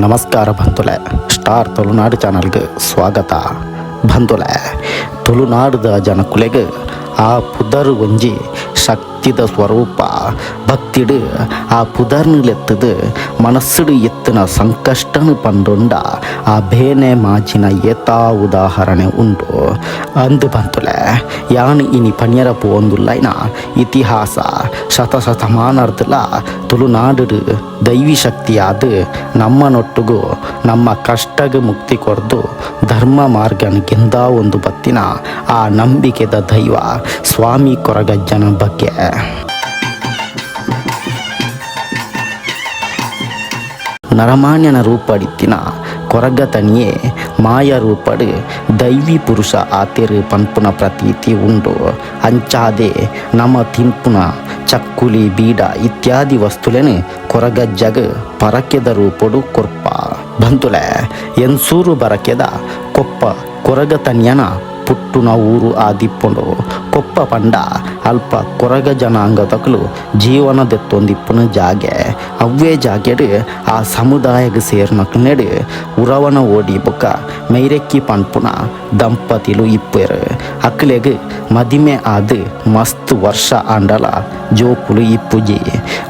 ನಮಸ್ಕಾರ ಬಂಧುಲೆ. ಸ್ಟಾರ್ ತುಳುನಾಡು ಚಾನಲ್ಗೆ ಸ್ವಾಗತ ಬಂಧುಲೆ. ತುಳುನಾಡದ ಜನಕುಲೆಗೆ ಆ ಪುದರ್ ಒಂಜಿ ಶಕ್ತಿದ ಸ್ವರೂಪ. ಭಕ್ತಿಡು ಆ ಪುದರ್ನಿಲೆತ್ತದು ಮನಸ್ಸುಡು ಎತ್ತಿನ ಸಂಕಷ್ಟನು ಪಂಡುಂಡ ಆ ಬೇನೆ ಮಾಜಿನ ಏತಾ ಉದಾಹರಣೆ ಉಂಡು ಅಂದು ಬಂತುಲೆ. ಯಾನು ಇನಿ ಪನ್ಯರ ಪೋಂದುಲ್ಲೈನ ಇತಿಹಾಸ ಶತಶತಮಾನರ್ದಲ ತುಳುನಾಡು ದೈವಿ ಶಕ್ತಿಯಾದ ನಮ್ಮನೊಟ್ಟಿಗೂ ನಮ್ಮ ಕಷ್ಟಗೆ ಮುಕ್ತಿ ಕೊರ್ದು ಧರ್ಮ ಮಾರ್ಗನಿಗಿಂದ ಒಂದು ಬತ್ತಿನ ಆ ನಂಬಿಕೆದ ದೈವ ಸ್ವಾಮಿ ಕೊರಗಜ್ಜನ ಬಗ್ಗೆ. ನರಮಾನ್ಯನ ರೂಪಡಿತ್ತಿನ ಕೊರಗತನಿಯೇ ಮಾಯ ರೂಪಡು ದೈವಿ ಪುರುಷ ಆತೆರು ಪನ್ಪುನ ಪ್ರತೀತಿ ಉಂಡು. ಅಂಚಾದೆ ನಮ್ಮ ತಿಂಪುನ ಚಕ್ಕುಲಿ ಬೀಡ ಇತ್ಯಾದಿ ವಸ್ತುಲೆನು ಕೊರಗಜ್ಜಗ ಪರಕೆದ ರೂಪಡು ಕೊರ್ಪ ಬಂತುಲೆ. ಎನ್ಸೂರು ಬರಕೆದ ಕೊಪ್ಪ ಕೊರಗತನಿಯನ ಪುಟ್ಟುನ ಊರು ಆದಿಪ್ಪುಂಡು. ಕೊಪ್ಪ ಪಂಡ ಅಲ್ಪ ಕೊರಗ ಜನಾಂಗದಕಲು ಜೀವನದೆತ್ತೊಂದಿಪ್ಪುನ ಜಾಗೆ. ಅವ್ವೇ ಜಾಗೆಡು ಆ ಸಮುದಾಯಗೆ ಸೇರ್ನಕ್ಲು ನೆಡು ಉರವನ ಓಡಿ ಬೊಕ್ಕ ಮೈರೆಕ್ಕಿ ಪನ್ಪುನ ದಂಪತಿಲು ಇಪ್ಪೇರು. ಅಕ್ಲೆಗೆ ಮದಿಮೆ ಆದ ಮಸ್ತ್ ವರ್ಷ ಆಂಡಲ ಜೋಕುಲು ಇಪ್ಪುಜಿ.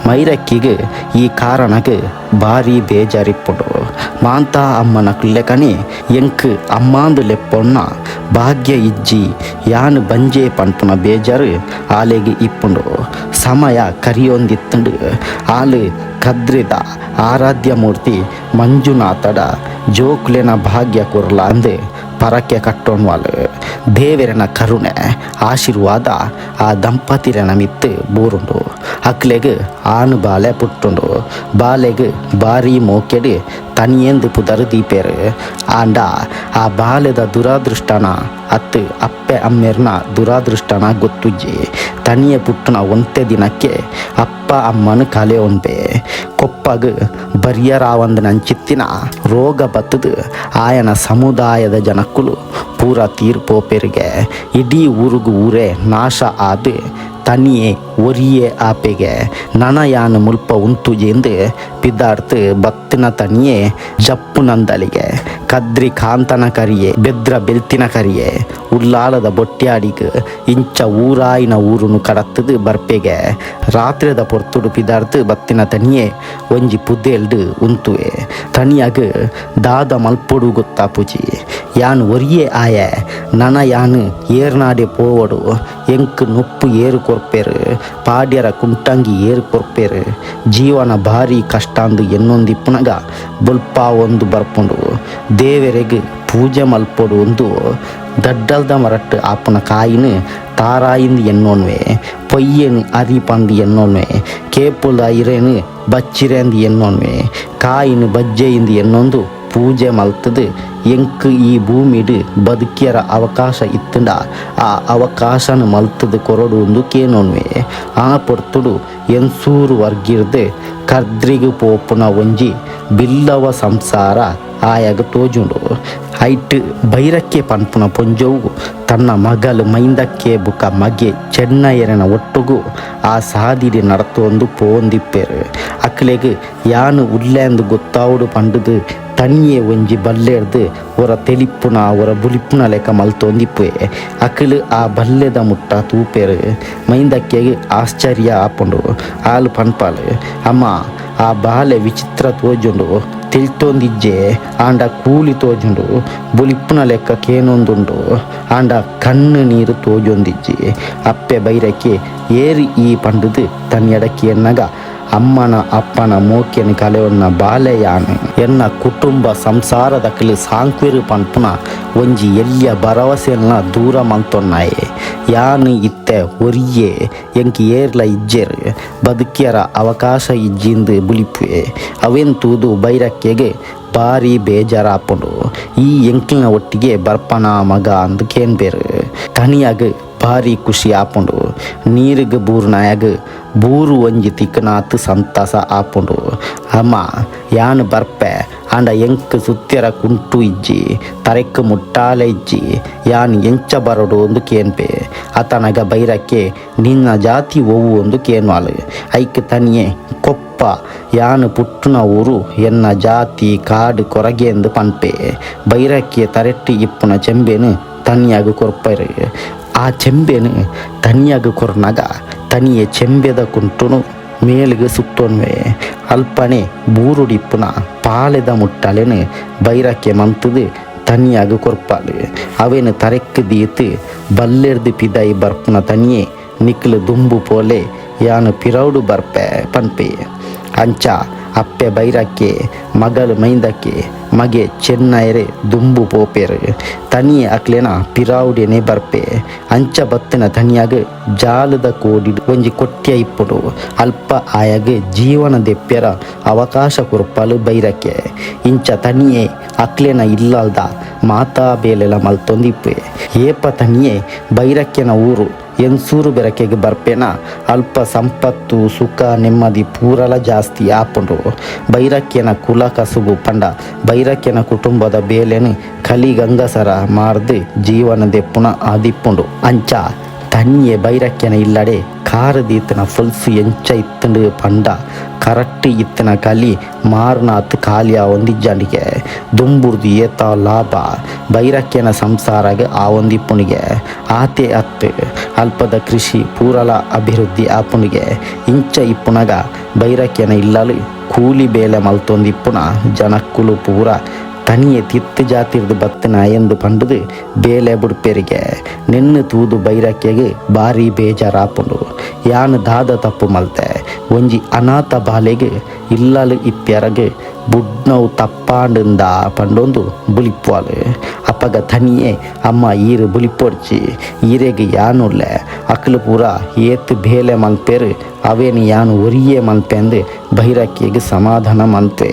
ಮೈರಕ್ಕಿಗೆ ಈ ಕಾರಣಗೆ ಭಾರಿ ಬೇಜಾರಿಪ್ಪುಂಡು. ಮಾಂತ ಅಮ್ಮನಕ್ಲೆಕನಿ ಎಂಕ್ ಅಮ್ಮಾಂದು ಲೆಪ್ಪೊನ್ನ ಭಾಗ್ಯ ಇಜ್ಜಿ ಯಾನು ಬಂಜೆ ಪನ್ಪುನ ಬೇಜಾರು ಆಲೆಗೆ ಇಪ್ಪುಂಡು. ಸಮಯ ಕರಿಯೊಂದಿತ್ತುಂಡು. ಆಲು ಕದ್ರಿದ ಆರಾಧ್ಯ ಮೂರ್ತಿ ಮಂಜುನಾಥಡ ಜೋಕ್ಲೆನ ಭಾಗ್ಯ ಕುರ್ಲ ಅಂದು ಪರಕೆ ಕಟ್ಟೋನ್ವಾಲು. ದೇವರನ ಕರುಣೆ ಆಶೀರ್ವಾದ ಆ ದಂಪತಿರನ ಮಿತ್ತು ಬೂರುಂಡು. ಅಕ್ಲೆಗೆ ಆನು ಬಾಲೆ ಪುಟ್ಟುಂಡು. ಬಾಲೆಗೆ ಬಾರಿ ಮೋಕೆಡು ತನಿಯೆಂದು ಪುದರ್ ದೀಪೇರು. ಆಂಡ ಆ ಬಾಲೆದ ದುರಾದೃಷ್ಟನ ಅತ್ತು ಅಪ್ಪೆ ಅಮ್ಮೆರ್ನ ದುರಾದೃಷ್ಟನ ಗೊತ್ತುಜ್ಜಿ. ತನಿಯ ಪುಟ್ಟನ ಒಂತೆ ದಿನಕ್ಕೆ ಅಪ್ಪ ಅಮ್ಮನ ಕಲೆ ಒನ್ಬೆ. ಕೊಪ್ಪಗ ಬರ್ಯರಾವಂದನಂಚಿತ್ತಿನ ರೋಗ ಬತ್ತದು ಆಯನ ಸಮುದಾಯದ ಜನಕ್ಕುಲು ಪೂರ ತೀರ್ಪೋಪೆರಿಗೆ. ಇಡೀ ಊರಿಗೂ ಊರೇ ನಾಶ ಆದು ತನಿಯೇ ಒರಿಯೇ ಆಪೆಗೆ ನನ ಯಾನು ಮುಲ್ಪ ಉಂತುಜೆಂದು ಪಿದಾರ್ಥ ಬತ್ತಿನ ತನಿಯೇ ಜಪ್ಪು ನಂದಲಿಗೆ ಕದ್ರಿ ಕಾಂತನ ಕರಿಯೆ ಬೆದ್ರ ಬೆಲ್ತಿನ ಕರಿಯೆ ಉಲ್ಲಾಳದ ಬೊಟ್ಟ್ಯಾಡಿಗೆ ಇಂಚ ಊರಾಯಿನ ಊರುನು ಕಡತ್ತದು ಬರ್ಪೆಗೆ. ರಾತ್ರಿದ ಪೊರ್ತುಡು ಪಿದಾರ್ಥ ಬತ್ತಿನ ತನಿಯೇ ಒಂಜಿ ಪುದೆಲ್ಡು ಉಂತುವೆ. ತನಿಯಾಗ ದಾದ ಮಲ್ಪೊಡು ಗೊತ್ತಾಪುಜಿ. ಯಾನು ಒರಿಯೇ ಆಯ ನನ ಯಾನು ಏರ್ನಾಡೆ ಪೋವಡು ಎಂಕ್ ನುಪ್ಪು ಏರು ಕೊರ್ಪೇರು ಪಾಡ್ಯರ ಕುಂಟಂಗಿ ಏರು ಕೊರ್ಪೇರು. ಜೀವನ ಭಾರಿ ಕಷ್ಟಾಂದು ಎನ್ನೊಂದಿಪ್ಪುನಗ ಬೊಲ್ಪ ಒಂದು ಬರ್ಪುಂಡು. ದೇವರಿಗೆ ಪೂಜೆ ಮಲ್ಪೊಡು ಒಂದು ದಡ್ಡಲ್ದ ಮರಟ್ಟು ಆಪುನ ಕಾಯಿನ ತಾರಾಯಿಂದು ಎನ್ನೋನ್ವೆ. ಪೊಯ್ಯನು ಅರಿಪಂದು ಎನ್ನೋನ್ವೆ. ಕೇಪುಲ್ದ ಇರೇನು ಬಚ್ಚಿರೆಂದು ಎನ್ನೋನ್ವೆ. ಕಾಯಿನ ಬಜ್ಜೆಯಿಂದ ಎನ್ನೊಂದು ಪೂಜೆ ಮಲ್ತದು. ಎಂಕ್ ಈ ಭೂಮಿಡು ಬದುಕಿಯರ ಅವಕಾಶ ಇತ್ತಂಡ ಆ ಅವಕಾಶನ ಮಲ್ತದು ಕೊರಡು ಒಂದು ಕೇನೋನ್ವೆ. ಆ ಪೊರ್ತುಡು ಎನ್ಸೂರು ವರ್ಗಿರ್ದು ಕರ್ದ್ರಿಗು ಪೋಪುನ ಒಂಜಿ ಬಿಲ್ಲವ ಸಂಸಾರ ಆಯಾಗ ತೋಜುಂಡು. ಐಟ್ ಬೈರಕ್ಕೆ ಪನ್ಪುನ ಪೊಂಜವು ತನ್ನ ಮಗಲು ಮೈಂದಕ್ಕೆ ಬುಕ್ಕ ಮಗೆ ಚೆನ್ನಯ್ಯರನ ಒಟ್ಟುಗೂ ಆ ಸಾದಿಡಿ ನಡತೊಂದು ಪೋಂದಿಪ್ಪೇರು. ಅಕ್ಲೆಗೆ ಯಾನು ಉಲ್ಲೆಂದು ಗೊತ್ತಾವುಡು ಪಂಡುದು ತನಿಯೇ ಒಂಜಿ ಬಲ್ಲೆರ್ದು ಒರ ತೆಲಿಪ್ಪುನ ಒರ ಬುಲಿಪ್ಪುನ ಲೆಕ್ಕ ಮಲ್ತೊಂದಿಪ್ಪೆ. ಅಕ್ಲು ಆ ಬಲ್ಲೆದ ಮುಟ್ಟ ತೂಪೇರು. ಮೈಂದಕ್ಕೆಗೆ ಆಶ್ಚರ್ಯ ಆಪುಂಡು. ಆಲು ಪನ್ಪಾಲು ಅಮ್ಮ ಆ ಬಾಲೆ ವಿಚಿತ್ರ ತೋಜುಂಡು ತಿಳ್ತೊಂದಿಜ್ಜೆ ಆಂಡ ಕೂಲಿ ತೋಜುಂಡು ಬುಲಿಪ್ಪುನ ಲೆಕ್ಕ ಕೇನೊಂದುಂಡು ಆಂಡ ಕಣ್ಣು ನೀರು ತೋಜೊಂದಿಜ್ಜಿ. ಅಪ್ಪೆ ಬೈರಕ್ಕೆ ಏರಿ ಈ ಪಂಡುದು ತನ್ನೆಡಕ್ಕೆ ಎನ್ನಗ ಅಮ್ಮನ ಅಪ್ಪನ ಮೋಕ್ಯನ ಕಲೆಯನ್ನ ಬಾಲೆಯಾನು ಎನ್ನ ಕುಟುಂಬ ಸಂಸಾರದಕಲು ಸಾಂಕ್ವಿರು ಪನ್ಪುನ ಒಂಜಿ ಎಲ್ಲಿಯ ಭರವಸೆಯನ್ನ ದೂರ ಮಂತೊನ್ನಾಯೆ. ಯಾನು ಇತ್ತೆ ಒರಿಯೇ ಎಂಕಿ ಏರ್ಲ ಇಜ್ಜೆರು ಬದುಕಿಯರ ಅವಕಾಶ ಇಜ್ಜಿಂದು ಬುಲಿಪುವೆ. ಅವೆಂತೂದು ಬೈರಕ್ಕೆಗೆ ಭಾರಿ ಬೇಜಾರಾಪುಂಡು. ಈ ಎಂಕ್ಲಿನ ಒಟ್ಟಿಗೆ ಬರ್ಪನ ಮಗ ಅಂದು ಕೇನ್ಬೇರು. ತನಿಯಾಗ ಭಾರಿ ಖುಷಿ ಆಪುಂಡು. ನೀರಿಗೆ ಬೂರ್ನಾಯಾಗ ಬೂರು ಒಂಜಿ ತಿಕ್ಕನಾತ್ ಸಂತಸ ಆಪುಂಡು. ಅಮ್ಮ ಯಾನು ಬರ್ಪೆ ಆಂಡ ಎಂಕ್ ಸುತ್ತೆರ ಕುಂಟು ಇಜ್ಜಿ ತರೆಕ್ ಮುಟ್ಟಾಲೆ ಇಜ್ಜಿ ಯಾನ್ ಎಂಚ ಬರೋಡು ಒಂದು ಕೇನ್ಪೆ ಆತನಗ ಬೈರಕ್ಕೆ ನಿನ್ನ ಜಾತಿ ಒವ್ವು ಒಂದು ಕೇನ್ವಾಲು ಐಕ್ ತನಿಯೆ ಕೊಪ್ಪ ಯಾನ್ ಪುಟ್ಟುನ ಊರು ಎನ್ನ ಜಾತಿ ಕಾಡು ಕೊರಗೆ ಎಂದು ಪನ್ಪೆ ಬೈರಕ್ಕೆ ತರೆಟ್ಟಿ ಇಪ್ಪುನ ಚೆಂಬೇನು ತನಿಯಾಗ ಕೊರ್ಪರು ಆ ಚೆಂಬೇನು ತನಿಯಾಗ ಕೊರ್ನಾಗ ತನಿಯೆ ಚೆಂಬೆದ ಕುಂಟುನು ಮೇಲಿಗೆ ಸುತ್ತೊನ್ವೆ ಅಲ್ಪನೆ ಬೂರುಡಿಪ್ಪುನ ಪಾಲೆದ ಮುಟ್ಟಲೆನು ಬೈರಕ್ಕೆ ಮಂತದು ತನಿಯಾಗ ಕೊರ್ಪಾಲು ಅವೇನು ತರೆಕ್ ದೀತು ಬಲ್ಲೆರ್ದು ಪಿದೈ ಬರ್ಪುನ ತನಿಯೆ ನಿಕ್ಲು ದುಂಬು ಪೋಲೆ ಯಾನು ಪಿರೌಡು ಬರ್ಪೆ ಪನ್ಪೆ ಅಂಚ ಅಪ್ಪೆ ಬೈರಕ್ಕೆ ಮಗಲು ಮೈಂದಕ್ಕೆ ಮಗೆ ಚೆನ್ನೈರೆ ದುಂಬು ಪೋಪೇರು ತನಿಯೆ ಅಕ್ಲೆನ ಪಿರಾವುಡೆನೆ ಬರ್ಪೆ ಅಂಚ ಬತ್ತಿನ ತನಿಯಾಗ ಜಾಲದ ಕೋಡಿ ಒಂಜಿ ಕೊಟ್ಟಿಯ ಇಪ್ಪುಡು ಅಲ್ಪ ಆಯಾಗ ಜೀವನ ದೆಪ್ಪೆರ ಅವಕಾಶ ಕೊರ್ಪಲು ಬೈರಕ್ಕೆ ಇಂಚ ತನಿಯೆ ಅಕ್ಲೆನ ಇಲ್ಲಲ್ದ ಮಾತಾ ಬೇಲೆಲ ಮಲ್ತೊಂದಿಪ್ಪೆ ಏಪ ತನಿಯೆ ಬೈರಕ್ಕೆನ ಊರು ಎನ್ಸೂರು ಬೆರಕೆಗೆ ಬರ್ಪೇನ ಅಲ್ಪ ಸಂಪತ್ತು ಸುಖ ನೆಮ್ಮದಿ ಪೂರಲ ಜಾಸ್ತಿ ಆಪುಂಡು ಬೈರಕ್ಕೆನ ಕುಲ ಕಸುಬು ಪಂಡ ಬೈರಕ್ಕೆನ ಕುಟುಂಬದ ಬೇಲೆನು ಕಲಿ ಗಂಗಸರ ಮಾರ್ದು ಜೀವನ ದೆಪ್ಪುನ ಆದಿಪ್ಪುಂಡು ಅಂಚ ತನಿಯೆ ಬೈರಕ್ಕೆನ ಇಲ್ಲಡೆ ಕಾರದೀತನ ಫುಲ್ಸು ಎಂಚ ಇತ್ತಂಡು ಪಂಡ ಕರೆಕ್ಟ್ ಇತ್ತನ ಕಲಿ ಮಾರ್ನಾತ್ ಕಾಲಿಯ ಒಂದಿಜ್ಜಂಡಿಗೆ ದುಂಬುರ್ದು ಏತ ಲಾಭ ಬೈರಕ್ಕೆನ ಸಂಸಾರಾಗ ಆ ಒಂದಿಪ್ಪುಣಿಗೆ ಆತೆ ಅತ್ತು ಅಲ್ಪದ ಕೃಷಿ ಪೂರಲ ಅಭಿವೃದ್ಧಿ ಆಪುಣಿಗೆ ಇಂಚ ಇಪ್ಪುನಗ ಬೈರಕ್ಕೆನ ಇಲ್ಲಲು ಕೂಲಿ ಬೇಲೆ ಮಲ್ತೊಂದಿಪ್ಪುನ ಜನಕ್ಕುಲು ಪೂರ ತನಿಯೆ ತಿತ್ತು ಜಾತಿರ್ದು ಬತ್ತನ ಎಂದು ಪಂಡುದು ಬೇಲೆ ಬುಡ್ಪೇರಿಗೆ ನೆನ್ನು ತೂದು ಬೈರಕ್ಕೆಗೆ ಭಾರಿ ಬೇಜಾರಾಪುಂಡು ಯಾನು ದಾದ ತಪ್ಪು ಮಲ್ತೆ ಒಂಜಿ ಅನಾಥ ಬಾಲೆಗೆ ಇಲ್ಲಲು ಇತ್ತೆರಗೆ ಬುಡ್ನವು ತಪ್ಪಾಂಡಿಂದ ಪಂಡೊಂದು ಬುಲಿಪ್ವಾಲು ಅಪ್ಪಗ ತನಿಯೆ ಅಮ್ಮ ಈರು ಬುಲಿಪೊಡ್ಚಿ ಈರೆಗೆ ಯಾನುಳ್ಳೆ ಅಕ್ಲು ಪೂರ ಏತ್ ಬೇಲೆ ಮಲ್ಪೇರು ಅವೇನು ಯಾನು ಒರಿಯೇ ಮಲ್ಪೆಂದು ಬೈರಕ್ಕೆಗೆ ಸಮಾಧಾನ ಮಲ್ಪೆ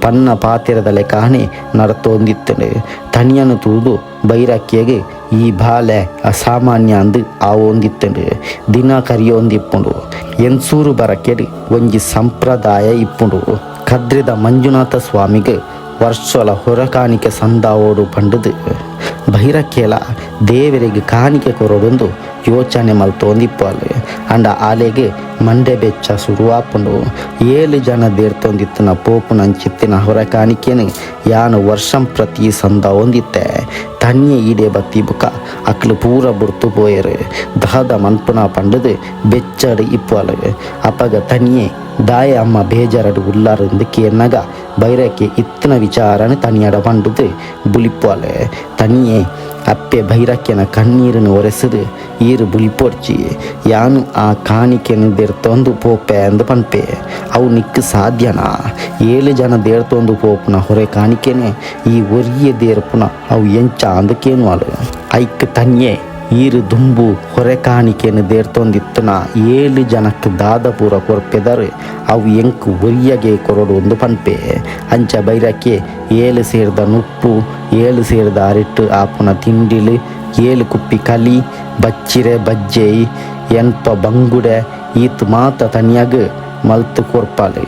ಪನ್ನ ಪಾತಿರದಲೆ ಕಾಣೆ ನಡತೊಂದಿತ್ತನು ತನಿಯನು ತೂದು ಬೈರಕ್ಕೆಗೆ ಈ ಬಾಲೆ ಅಸಾಮಾನ್ಯ ಅಂದು ಆವೊಂದಿತ್ತಂಡು ದಿನ ಕರಿಯೊಂದಿಪ್ಪುಂಡು ಎನ್ಸೂರು ಬರಕೆಡು ಒಂಜಿ ಸಂಪ್ರದಾಯ ಇಪ್ಪುಂಡು ಕದ್ರಿದ ಮಂಜುನಾಥ ಸ್ವಾಮಿಗೆ ವರ್ಷಲ ಹೊರ ಕಾಣಿಕೆ ಸಂದಾವೋಡು ಪಂಡದು ಬೈರಕ್ಕೆಲ ದೇವರಿಗೆ ಕಾಣಿಕೆ ಕೊರೋಡೊಂದು ಯೋಚನೆ ಮಲ್ತೊಂದಿಪ್ಪಲು ಅಂಡ ಆಲೆಗೆ ಮಂಡೆ ಬೆಚ್ಚ ಶುರುವಾಪುಂಡು 7 ಜನ ದೇರ್ತೊಂದಿತ್ತನ ಪೋಪುನ ಅಂಚಿತ್ತಿನ ಹೊರ ಕಾಣಿಕೆನು ಯಾನು ವರ್ಷಂ ಪ್ರತಿ ಸಂದ ಹೊಂದಿತ್ತೆ ತನಿಯೆ ಈಡೆ ಬತ್ತಿ ಬುಕ ಅಕ್ಲು ಪೂರ ಬುರ್ತು ಪೋಯರು ದಹದ ಮನ್ಪುನ ಪಂಡದು ಬೆಚ್ಚಡು ಇಪ್ಪಲು ಅಪಗ ತನಿಯೆ ದಾಯ ಅಮ್ಮ ಬೇಜಾರಡು ಉಲ್ಲಾರಂದು ಕೇರ್ನಗ ಬೈರಕ್ಕೆ ಇತ್ತಿನ ವಿಚಾರನ ತನಿಯಡ ಪಂಡುದು ಬುಲಿಪ್ಪಲೆ ತನಿಯೆ ಅಪ್ಪೆ ಬೈರಕ್ಕೆನ ಕಣ್ಣೀರನ್ನು ಒರೆಸದು ಈರು ಬುಲಿಪೊಡ್ಚಿ ಯಾನು ಆ ಕಾಣಿಕೆಯನ್ನು ದೇರ್ತೊಂದು ಪೋಪೆ ಅಂದು ಪನ್ಪೆ ಅವು ನಿಕ್ಕು ಸಾಧ್ಯನಾ 7 ಜನ ದೇರ್ತೊಂದು ಪೋಪುನ ಹೊರೆ ಕಾಣಿಕೆನೆ ಈ ಒರಿಯೆ ದೇರ್ಪುನ ಅವು ಎಂಚ ಅಂದು ಕೇನುವಲು ಐಕ್ ತನಿಯೆ ಈರು ದುಂಬು ಹೊರೆ ಕಾಣಿಕೆಯನ್ನು ದೇರ್ತೊಂದಿತ್ತನ 7 ಜನಕ್ಕೆ ದಾದಪೂರ ಕೊರ್ಪೆದರು ಅವು ಎಂಕ್ ಒರಿಯಗೆ ಕೊರಡು ಒಂದು ಪನ್ಪೆ ಅಂಚ ಬೈರಕ್ಕೆ 7 ಸೇರ್ದ ನುಪ್ಪು 7 ಸೇರ್ದ ಅರಿಟ್ಟು ಆಪುನ ತಿಂಡಿಲು 7 ಕುಪ್ಪಿ ಕಲಿ ಬಚ್ಚಿರೆ ಬಜ್ಜೆಯಿ ಎನ್ಪ ಬಂಗುಡೆ ಈತ್ ಮಾತ ತನಿಯಾಗ ಮಲ್ತು ಕೊರ್ಪಾಲು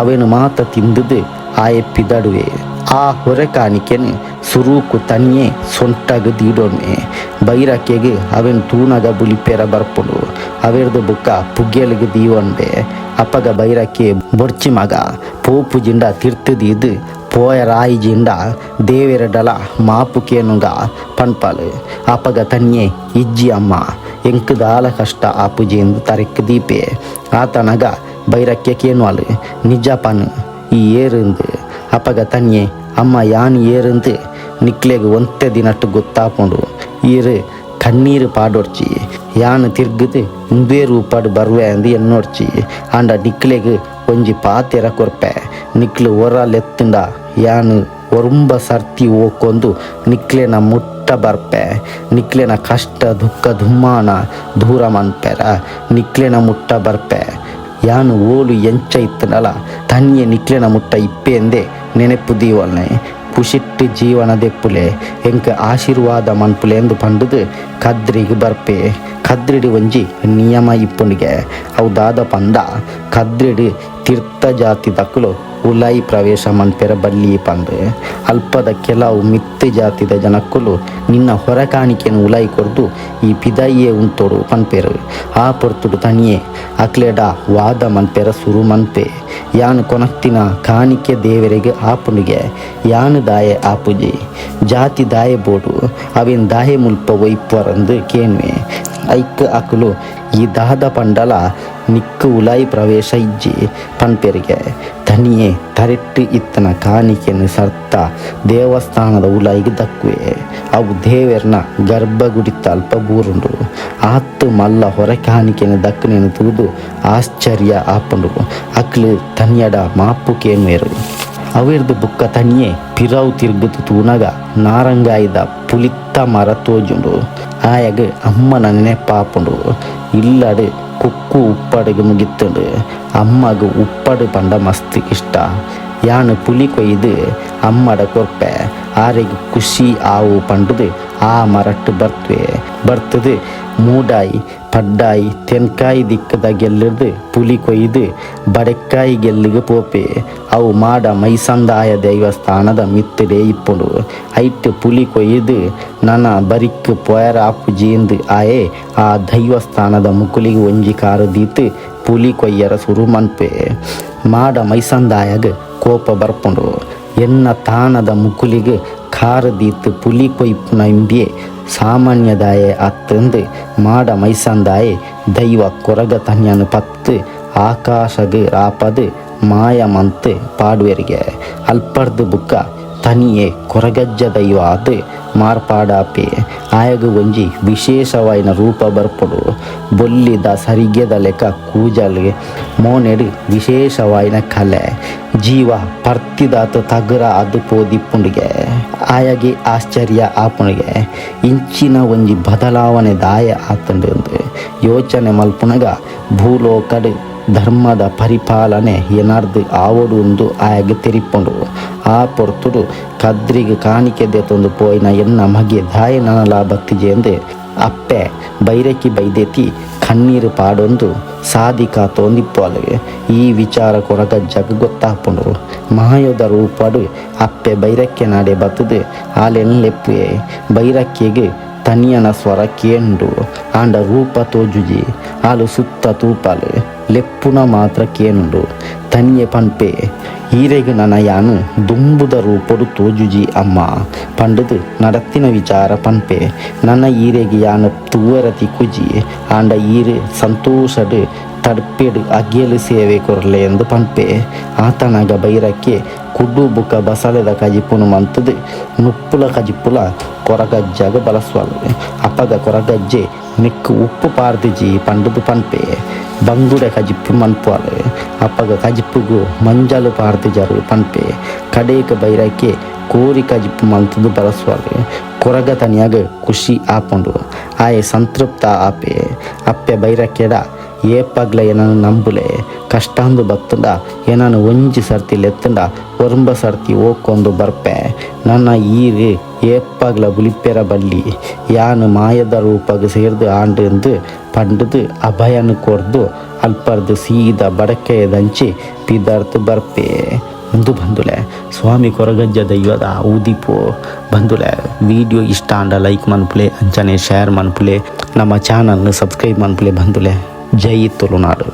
ಅವೇನು ಮಾತ ತಿಂದುದು ಆ ಎಪ್ಪಿದಡುವೆ ಆ ಹೊರೆ ಕಾಣಿಕೆನು ಸುರೂಕು ತನಿಯೆ ಸೊಂಟಾಗ ದೀಡೊನ್ನೆ ಬೈರಕ್ಕೆಗೆ ಅವೆನ್ ತೂನಗ ಬುಲಿಪೇರ ಬರ್ಪುಡು ಅವೆರ್ದು ಬುಕ್ಕ ಪುಗ್ಗೆಲಿಗೆ ದೀವೊಂಡೆ ಅಪ್ಪಗ ಬೈರಕ್ಕೆ ಬೊಡ್ಚಿ ಮಗ ಪೋಪು ಜಿಂಡ ತಿರ್ತದೀದು ಪೋಯ ರಾಯಿ ಜಿಂಡ ದೇವೆರಡಲ ಮಾಪು ಕೇನುಗ ಪನ್ಪಾಲು ಅಪ್ಪಗ ತನಿಯೆ ಇಜ್ಜಿ ಅಮ್ಮ ಎಂಕ್ ದಾಲ ಕಷ್ಟ ಆಪುಜಿ ಎಂದು ತರೆಕ್ ದೀಪೆ ಆತನಗ ಬೈರಕ್ಕೆ ಕೇನುವಲು ನಿಜ ಪನ್ ಈ ಏರುಂದು ಅಪ್ಪಗ ತನಿಯೆ ಅಮ್ಮ ಯಾನ್ ಏರುಂದು ನಿಕ್ಲೆಗೆ ಒಂತೆ ದಿನಟ್ಟು ಗೊತ್ತಾಪುಂಡು ಈರು ಕಣ್ಣೀರು ಪಾಡೊಡ್ಚಿ ಯಾನ್ ತಿರ್ಗದು ಮುಂದೇ ರೂಪಾಡು ಬರುವೆ ಅಂದು ಎನ್ನೊಡ್ಚಿ ಆಂಡ ನಿಕ್ಲೆಗೆ ಒಂಜಿ ಪಾತೆರ ಕೊರ್ಪೆ ನಿಕ್ಲು ಒರಲೆತ್ತುಂಡ ಯಾನು ಒರುಂಬ ಸರ್ತಿ ಓಕೊಂದು ನಿಕ್ಲೆನ ಮುಟ್ಟ ಬರ್ಪೆ ನಿಕ್ಲೆನ ಕಷ್ಟ ದುಃಖ ದುಮ್ಮಾನ ದೂರ ಮನ್ಪೆರ ನಿಕ್ಲೆನ ಮುಟ್ಟ ಬರ್ಪೆ ಯಾನು ಓಲು ಎಂಚ ಇತ್ತನಲ್ಲ ತನಿಯೆ ನಿಕ್ಲೆನ ಮುಟ್ಟ ಇಪ್ಪೆ ಎಂದೇ ನೆನೆಪು ದೀವಲ್ನೆ ಪುಷಿಟ್ಟು ಜೀವನ ದೆಪ್ಪುಲೆ ಎಂಕ ಆಶೀರ್ವಾದ ಮನ್ಪುಲೆ ಎಂದು ಪಂಡುದು ಕದ್ರಿಗೆ ಬರ್ಪೆ ಕದ್ರಿಡಿ ಒಂಜಿ ನಿಯಮ ಇಪ್ಪುನಿಗೆ ಅವು ದಾದ ಪಂಡ ಕದ್ರಿಡಿ ತೀರ್ಥ ಜಾತಿ ದಕ್ಕಲು ಉಲಾಯಿ ಪ್ರವೇಶ ಮನ್ಪೆರ ಬಲ್ಲಿ ಪಂದು ಅಲ್ಪದ ಕೆಲವು ಮಿತ್ತು ಜಾತಿದ ಜನಕ್ಕಲು ನಿನ್ನ ಹೊರ ಕಾಣಿಕೆಯನ್ನು ಉಲಾಯಿ ಕೊರ್ದು ಈ ಪಿದಾಯಿಯೇ ಉಂಟೋಡು ಪನ್ಪೆರು ಆ ಪೊರ್ತುಡು ತನಿಯೇ ಅಕ್ಲೆಡ ವಾದ ಮನ್ಪೆರ ಸುರು ಮನ್ಪೆ ಯಾನು ಕೊನಕ್ತಿನ ಕಾಣಿಕೆ ದೇವರಿಗೆ ಆಪುನಿಗೆ ಯಾನು ದಾಯೆ ಆಪುಜಿ ಜಾತಿ ದಾಯೆ ಬೋಡು ಅವೇನು ದಾಯೆ ಮುಲ್ಪ ಒಯ್ಪರಂದು ಕೇನ್ವೆ ಐಕ್ ಅಕುಲು ಈ ದಾದ ಪಂಡಲ ನಿಕ್ಕು ಉಲಾಯಿ ಪ್ರವೇಶ ಇಜ್ಜಿ ಪನ್ಪೆರಿಗೆ ತನಿಯೇ ತರೆಟ್ಟು ಇತ್ತನ ಕಾಣಿಕೆಯನ್ನು ಸರ್ತ ದೇವಸ್ಥಾನದ ಉಲಾಯಿಗೆ ದಕ್ಕುವೆ ಅವು ದೇವರನ್ನ ಗರ್ಭಗುಡಿತ ಅಲ್ಪ ಬೂರುಂಡು ಆತ್ತು ಮಲ್ಲ ಹೊರ ಕಾಣಿಕೆಯನ್ನು ದಕ್ಕನೇನು ತೂದು ಆಶ್ಚರ್ಯ ಆಪುಂಡು ಅಕ್ಲು ತನ್ಯಡ ಮಾಪು ಕೇನ್ವೇರು ಅವಿರ್ದು ಬುಕ್ಕ ತನಿಯೇ ಪಿರಾವು ತಿರುಗುತ್ತು ತೂನಗ ನಾರಂಗಾಯ್ದ ಪುಲಿತ್ತ ಮರ ತೋಜುಂಡು ಆಯಗ ಅಮ್ಮನ ನೆನಪಾಪುಂಡು ಇಲ್ಲಡು ಕುಕ್ಕು ಉಪ್ಪಡಿಗೆ ಮುಗಿತ್ತುಂಡು ಅಮ್ಮಗ ಉಪ್ಪಡು ಪಂಡ ಮಸ್ತ್ ಇಷ್ಟ ಯಾನು ಪುಲಿ ಕೊಯ್ದು ಅಮ್ಮಡ ಕೊರ್ಪೆ ಆರೆಗೆ ಖುಷಿ ಆವು ಪಂಡದು ಆ ಮರಟ್ಟು ಬರ್ತದೆ ಮೂಡಾಯಿ ಪಡ್ಡಾಯಿ ತೆನ್ಕಾಯಿ ದಿಕ್ಕದ ಗೆಲ್ಲದು ಪುಲಿ ಕೊಯ್ದು ಬಡೆಕಾಯಿ ಗೆಲ್ಲಿಗೆ ಪೋಪೆ ಅವು ಮಾಡ ಮೈಸಂದಾಯ ದೇವಸ್ಥಾನದ ಮಿತ್ತಡೆ ಇಪ್ಪುಂಡು ಐಟ್ ಪುಲಿ ಕೊಯ್ದು ನನ್ನ ಬರಿಕ್ ಪೊಯರ ಆಪುಜಿಂದು ಆಯೆ ಆ ದೈವಸ್ಥಾನದ ಮುಕುಲಿಗೆ ಒಂಜಿ ಕಾರದೀತು ಪುಲಿ ಕೊಯ್ಯರ ಸುರು ಮನ್ಪೆ ಮಾಡ ಮೈಸಂದಾಯಗ ಕೋಪ ಬರ್ಪುಂಡು ಎನ್ನ ತಾನದ ಮುಕುಲಿಗೆ ಕಾರದೀತು ಪುಲಿ ಕೊಯ್ಪುನ ಇಂಬಿಯೆ ಸಾಮಾನ್ಯದಾಯೆ ಅತ್ತಂದು ಮಾಡ ಮೈಸಂದಾಯೆ ದೈವ ಕೊರಗ ತನ್ಯನು ಪತ್ತು ಆಕಾಶಗೆ ರಾಪದು ಮಾಯ ಮಂತ್ ಪಾಡುವೆರಿಗೆ ಅಲ್ಪರ್ದು ಬುಕ್ಕ ತನಿಯೇ ಕೊರಗಜ್ಜದೈವ ಅದು ಮಾರ್ಪಾಡಾಪೆ ಆಯಗ ಒಂಜಿ ವಿಶೇಷವಾಯಿನ ರೂಪ ಬರ್ಪಡು ಬೊಲ್ಲಿದ ಸರಿಗೆದ ಲೆಕ್ಕ ಕೂಜಲ್ಗೆ ಮೋನೆಡು ವಿಶೇಷವಾಯಿನ ಕಲೆ ಜೀವ ಪರ್ತಿದಾತ ತಗರ ಅದು ಪೋದಿಪ್ಪುಂಡಿಗೆ ಆಯಗೆ ಆಶ್ಚರ್ಯ ಆಪುಣಿಗೆ ಇಂಚಿನ ಒಂಜಿ ಬದಲಾವಣೆ ದಾಯ ಆತಂಡು ಯೋಚನೆ ಮಲ್ಪುನಗ ಭೂಲೋಕಡು ಧರ್ಮದ ಪರಿಪಾಲನೆ ಏನಾರ್ದು ಆವಡು ಒಂದು ಆಯಗೆ ತೆರಿಪುಂಡು ಆ ಪೊರ್ತುಡು ಕದ್ರಿಗೆ ಕಾಣಿಕೆ ದೆತೊಂದು ಪೋಯಿನ ಎನ್ನ ಮಗೆ ದಾಯ ನನಲ ಭಕ್ತಿಜೆ ಎಂದು ಅಪ್ಪೆ ಬೈರಕಿ ಬೈದೆತಿ ಕಣ್ಣೀರು ಪಾಡೊಂದು ಸಾಧಿಕ ತೊಂದಿಪ್ಪೊಲಗೆ ಈ ವಿಚಾರ ಕೊರಗಜ್ಜಗ ಗೊತ್ತಾಪುಂಡು ಮಹಾಯೋಧ ರೂಪಡು ಅಪ್ಪೆ ಬೈರಕ್ಕೆ ನಾಡೆ ಬತ್ತದು ಆಲೆನ್ಲೆಪ್ಪುವೆ ಬೈರಕ್ಕಿಗೆ ತನಿಯನ ಸ್ವರ ಕೇಂಡು ಆಂಡ ರೂಪ ತೋಜುಜಿ ಆಲು ಸುತ್ತ ತೂಪಾಲು ಲೆಪ್ಪುನ ಮಾತ್ರ ಕೇನುಂಡು ತನಿಯೆ ಪನ್ಪೆ ಈರೆಗೆ ನನ್ನ ಯಾನು ದುಂಬುದ ರೂಪಡು ತೋಜುಜಿ ಅಮ್ಮ ಪಂಡದು ನಡತ್ತಿನ ವಿಚಾರ ಪನ್ಪೆ ನನ್ನ ಈರೆಗೆ ಯಾನು ತೂವರತಿ ಕುಜಿ ಆಂಡ ಈರೆ ಸಂತೋಷಡು ತಡ್ಪೆಡು ಅಗ್ಗೆಲು ಸೇವೆ ಕೊರಲೆ ಎಂದು ಪನ್ಪೆ ಆತನಾಗ ಬೈರಕ್ಕೆ ಕುಡ್ಡು ಬುಕ್ಕ ಬಸಳೆದ ಕಜಿಪುನು ಮಂತದು ನುಪ್ಪುಲ ಕಜಿಪುಲ ಕೊರಗಜ್ಜಾಗ ಬಳಸುವಲು ಅಪ್ಪಗ ಕೊರಗಜ್ಜೆ ನೆಕ್ಕು ಉಪ್ಪು ಪಾರ್ದಿಜಿ ಪಂಡದು ಪನ್ಪೆ ಬಂಗುಡೆ ಕಜಿಪ್ಪು ಮನ್ಪುವಲು ಅಪ್ಪಗ ಕಜಿಪ್ಪುಗು ಮಂಜಲು ಪಾರ್ದಿಜರು ಪನ್ಪೆ ಕಡೇಕ ಬೈರಕ್ಕೆ ಕೋರಿ ಕಜಿಪ್ಪು ಮಂತದು ಬಳಸುವಲು ಕೊರಗ ತನಿಯಾಗ ಖುಷಿ ಆಪುಂಡು ಆಯೆ ಸಂತೃಪ್ತ ಆಪೆ ಅಪ್ಪೆ ಬೈರಕ್ಕೆಡ ಏಪಗ್ಲ ಏನನ್ನು ನಂಬುಲೆ ಕಷ್ಟಾಂದು ಬತ್ತಂಡ ಏನನ್ನು ಒಂಜಿ ಸರ್ತಿ ಲೆತ್ತಂಡ ಒರಂಬ ಸರ್ತಿ ಓಕೊಂದು ಬರ್ಪೆ ನನ್ನ ಈರು ಏಪಗ್ಲ ಬುಲಿಪ್ಪೆರ ಬಲ್ಲಿ ಯಾನು ಮಾಯದ ರೂಪಗ ಸೇರ್ದು ಆಂಡು ಎಂದು ಪಂಡದು ಅಭಯನು ಕೊರ್ದು ಅಲ್ಪರ್ದು ಸೀದ ಬಡಕೆಯದಂಚಿ ಪಿದರ್ತು ಬರ್ಪೆ ಒಂದು ಬಂದುಲೆ ಸ್ವಾಮಿ ಕೊರಗಜ್ಜ ದೈವದ ಊದಿಪು ಬಂದುಲೆ ವಿಡಿಯೋ ಇಷ್ಟ ಆಂಡ ಲೈಕ್ ಮನ್ಪುಲೆ ಅಂಚನೆ ಶೇರ್ ಮನ್ಪುಲೆ ನಮ್ಮ ಚಾನಲ್ನ ಸಬ್ಸ್ಕ್ರೈಬ್ ಮನ್ಪುಲೆ ಬಂದುಲೆ ಜೈ ತುಳುನಾಡು.